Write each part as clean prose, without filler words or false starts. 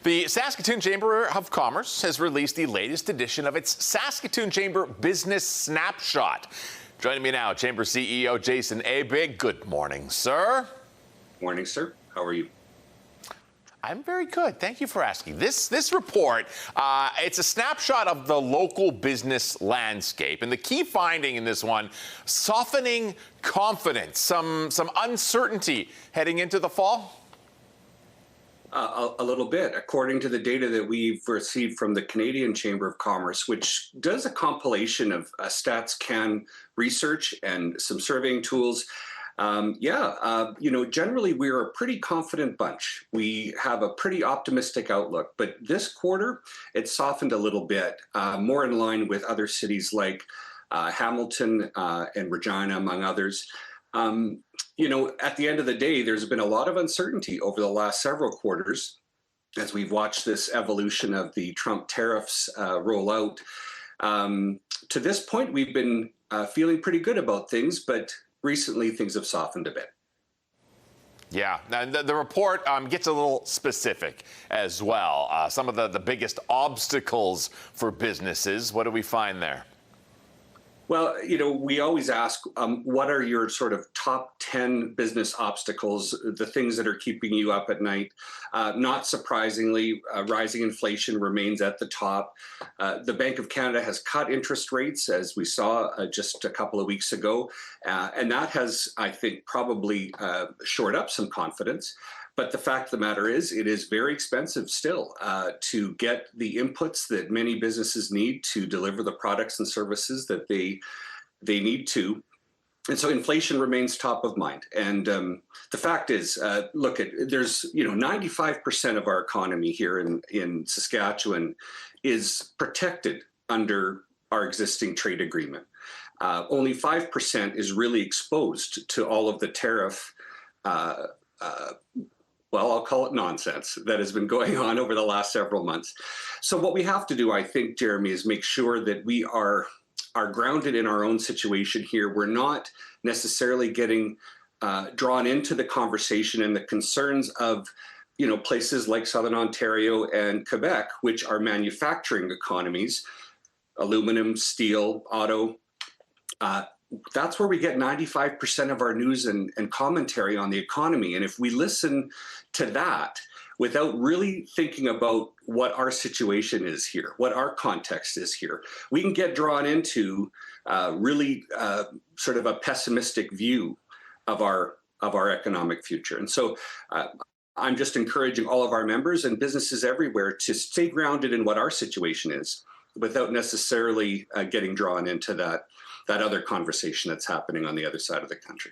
The Saskatoon Chamber of Commerce has released the latest edition of its Saskatoon Chamber Business Snapshot. Joining me now, Chamber CEO Jason Aebig. Good morning, sir. Morning, sir. How are you? I'm very good. Thank you for asking. This report, it's a snapshot of the local business landscape. And the key finding in this one, softening confidence, some uncertainty heading into the fall. A little bit. According to the data that we've received from the Canadian Chamber of Commerce, which does a compilation of Stats Can research and some surveying tools, generally we're a pretty confident bunch. We have a pretty optimistic outlook, but this quarter, it softened a little bit, more in line with other cities like Hamilton and Regina, among others. At the end of the day, there's been a lot of uncertainty over the last several quarters as we've watched this evolution of the Trump tariffs roll out. To this point, we've been feeling pretty good about things, but recently things have softened a bit. Yeah, and the report gets a little specific as well. Some of the biggest obstacles for businesses. What do we find there? Well, we always ask, what are your sort of top 10 business obstacles, the things that are keeping you up at night? Not surprisingly, rising inflation remains at the top. The Bank of Canada has cut interest rates, as we saw just a couple of weeks ago, and that has, I think, probably shored up some confidence. But the fact of the matter is, it is very expensive still to get the inputs that many businesses need to deliver the products and services that they need to. And so inflation remains top of mind. And the fact is, there's 95% of our economy here in Saskatchewan is protected under our existing trade agreement. Only 5% is really exposed to all of the tariff I'll call it nonsense that has been going on over the last several months. So what we have to do, I think, Jeremy, is make sure that we are grounded in our own situation here. We're not necessarily getting drawn into the conversation and the concerns of places like Southern Ontario and Quebec, which are manufacturing economies, aluminum, steel, auto. That's where we get 95% of our news and commentary on the economy. And if we listen to that without really thinking about what our situation is here, what our context is here, we can get drawn into really sort of a pessimistic view of our economic future. And so I'm just encouraging all of our members and businesses everywhere to stay grounded in what our situation is without necessarily getting drawn into that other conversation that's happening on the other side of the country.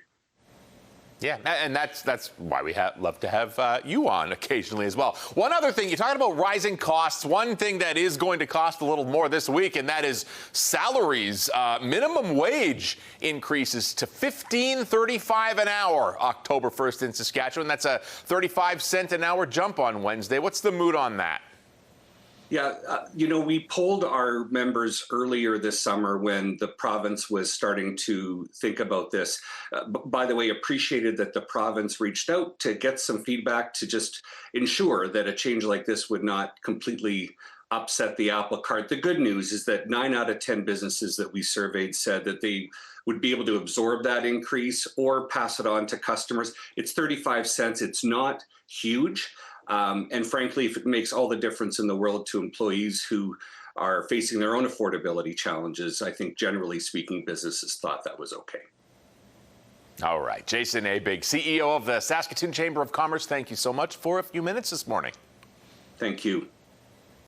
Yeah, and that's why we love to have you on occasionally as well. One other thing, you're talking about rising costs. One thing that is going to cost a little more this week, and that is salaries. Minimum wage increases to $15.35 an hour October 1st in Saskatchewan. That's a 35-cent an hour jump on Wednesday. What's the mood on that? Yeah, we polled our members earlier this summer when the province was starting to think about this. By the way, appreciated that the province reached out to get some feedback to just ensure that a change like this would not completely upset the apple cart. The good news is that 9 out of 10 businesses that we surveyed said that they would be able to absorb that increase or pass it on to customers. It's 35 cents. It's not huge. And frankly, if it makes all the difference in the world to employees who are facing their own affordability challenges, I think generally speaking, businesses thought that was okay. All right. Jason Aebig, CEO of the Saskatoon Chamber of Commerce, thank you so much for a few minutes this morning. Thank you.